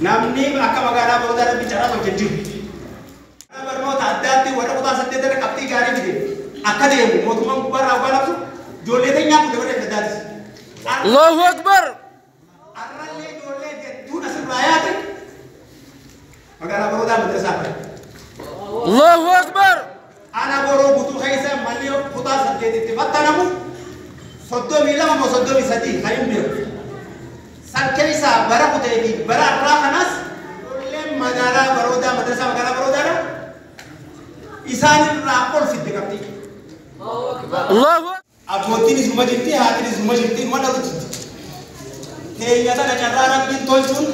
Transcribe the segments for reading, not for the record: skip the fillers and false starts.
namni akka magaalaa booda bicara hojjetu barnoota addaatti warra kutaa saddeetara qabxii gaarii fide akka deemu mootummaan gubbaarraa waan absu ijoollee teenyaa kute warra addaati. Allahu Akbar. Arrallee ijoollee jettuun asirraa yaate magaalaa booda madrasaa fide. Allahu Akbar. Ana boroo guutuu keessa malli kutaa saddeetitti fattanamu soddomii lama moo soddomii sadii kan hin beeku. San keessa bara kutee fi bara irraa kanas ijoolleen magaalaa baroodaa madrasaa magaalaa baroodaadha isaan irraa ol fidde qabdi. Allahu abbootiin isuma jirti haatiin isuma jirti mana rutti keenya sana carraa rabbiin tolchuun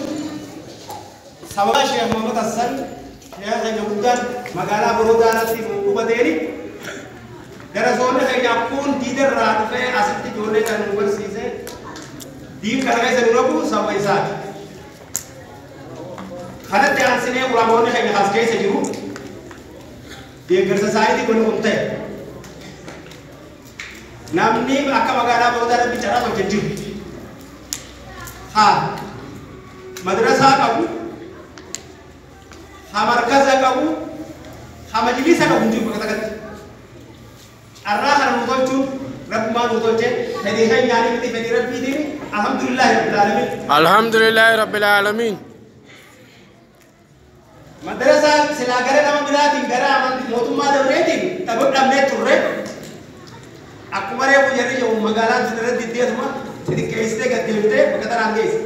sababa Sheekh Muhammad Hassan Sheekh keenya guddaan magaalaa baroodaatti hubateeni gara zoonni keenya kun diidarraa dhufee asitti ijoollee kan nu barsiisee diin kana keessa nu rabu sababa isaati. Kanatti aansinee ulamoonni keenya as keessa jiru deeggarsa isaaniitii kun kun ta'e namni akka magaalaa booda bicara hojjetu haa madrasaa qabu haa markaza qabu haa majlisa qabu jiru bakka takatti arraa kana nu tolchuun rabbumaa nu tolche fedhii keenyaanii miti fedhii rabbiitiin alhamdulillahi rabbil alamin. Alhamdulillahi rabbil alamin. Madrasa sila gara nama biraatiin gara mootummaa dabreetiin dhabamnee turre akkuma reefu jarri jiru magaalaan sun irratti deetuma xixiqqeessitee gaddeebitee bakka tanaan geesse.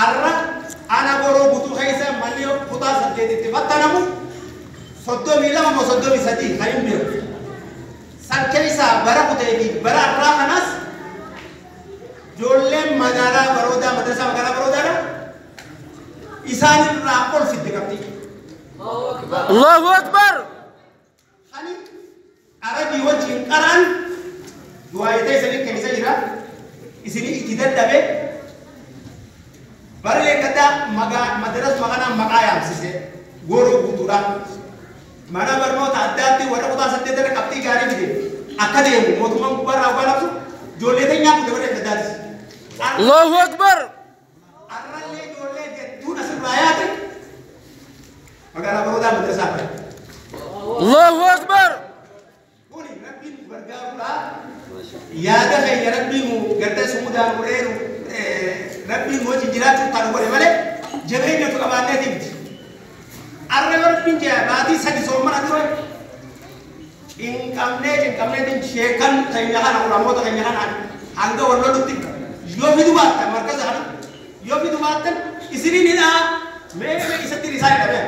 Arra ana boroo guutuu keessa malli kutaa saddeetitti fattanamu soddomii lama moo soddomii sadii kan hin beeku. San keessa bara kutee fi bara irraa kanas ijoolleen magaalaa baroodaa madrasaa magaalaa baroodaadha isaan irraa ol fidde qabdi. Allahu Akbar. Hani arabii wajjin qaraan du'aayitee isanii kenisa jira isinii itti dadhabe baree gaddaa madaras maqanaan maqaa yaamsise gooroo guutuudhaan mana barnoota addaatti warra kutaa saddeetara qabxii gaarii fide akka deemu mootummaan gubbaarraa waan absu ijoollee teenyaa kute warra addaati. Allahu Akbar. Arrallee ijoollee jettuun asirraa yaate magaalaa baroodaa madrasaa fide. Allahu Akbar. Kuni rabbiin gargaaruudha. Yaada keenya rabbiin gartee sumudaan godheeru rabbiin hojii jiraachuu kan godhe malee jabeenyatu qabaanneeti miti. Arra rabbiin jee baatii sadi soomana ture cinqamneetiin sheekan keenya kana ulamoota keenya kana hanga walloolutti yoo fidu baattan markaza kana yoo fidu baattan isinidhaa mee isatti isaa hidhamee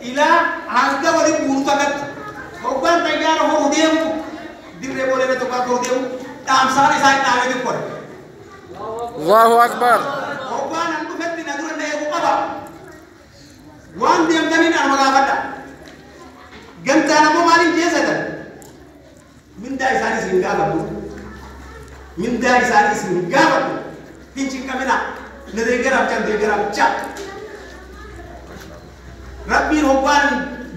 ilaa hanga waliin guutuu akkatti hoggaan xayyaara horuu deemu dirree boolee tokko akka horuu deemu dhaamsaan isaa hin dhaamee tokkodha. Allahu Akbar. Hoggaan an dhufetti na dura na eegu qaba waan deemtaniin anuma gaafadha gamtaan ammoo maaliin jeesatan mindaa isaanis hin gaafadhu mindaa isaanis hin gaafadhu hin cinqamina na deeggaraaf can deeggaraaf ca rabbiin hoggaan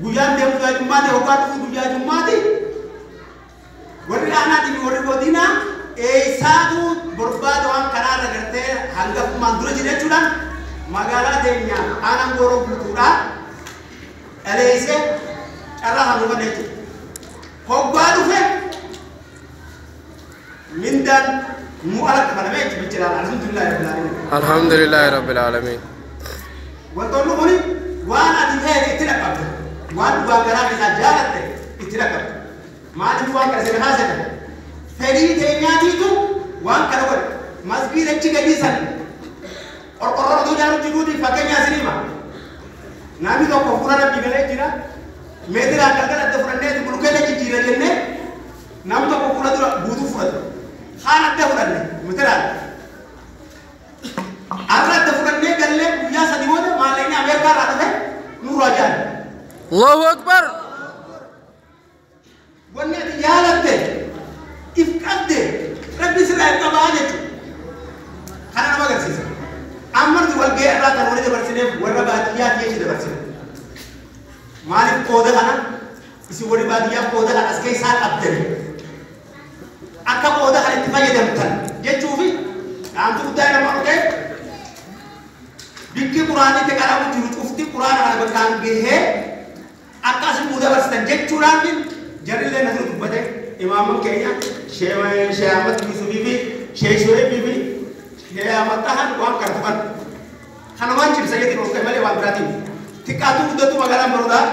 guyyaan deemu guyyaa jummaati hoggaan dhufu guyyaa jummaati warri aanaatii fi warri godinaa eessaatu barbaada waan karaarra gartee hangafummaan dura jira jechuudhaan magaalaa teenya aanaan gooroo guutuudhaa dhaleessee carraa hanguma jechuudha. Hoggaa dhufe mindaan nu ala kafalamee itti bichilaan alhamdulillahi rabbil alamin. Alhamdulillahi rabbil alamin. Wantoonni kuni waan ati ta'e itti dhaqqabde waan dhugaa garaa isaa jaalatte itti dhaqqabde maaliif waan kana sirrii haasa'e fedhii teenyaatiitu waan kana godhe masgiidachi gadiisan qorqorroo oduu jaaru jiruuti fakkeenyaa siniima namni tokko fuula rabbii galee jira meetiraan galgala adda fudhannee bulukkeessa jijjiirra jennee namni tokko fuula dura guutuu fudhatu haan adda fudhanne meetiraan arra adda fudhannee gallee guyyaa sadii booda maallaqni Ameerikaa irraa dhufe nurraa jaala. Allahu Akbar. Wanni ati jaalatte if qabde rabbi sirraa hin qabaa jechuudha. Kana nama agarsiisa. Amma nuti walga'ii irraa kan wali dabarsineef warra baadiyyaa keessa dabarsine. Maaliif qooda kana isin warri baadiyyaa qooda kana as keessaa qabdani akka qooda kana itti fayyadamtan jechuufi dhaamtu guddaa nama dhugee bikki quraanii te qaramu jiru cufti quraana kana bakkaan gahee akkas muuda barsitan jechuudhaan jarrillee na dubbate imaaman keenya Sheekh Ahmad Yusufi fi Sheekh Shuaybi fi Sheekh Ahmad Tahan waan kartukan kanumaan cibsa yetiin ol malee waan biraatiin xiqqaatu guddatu magaalaan baruudhaa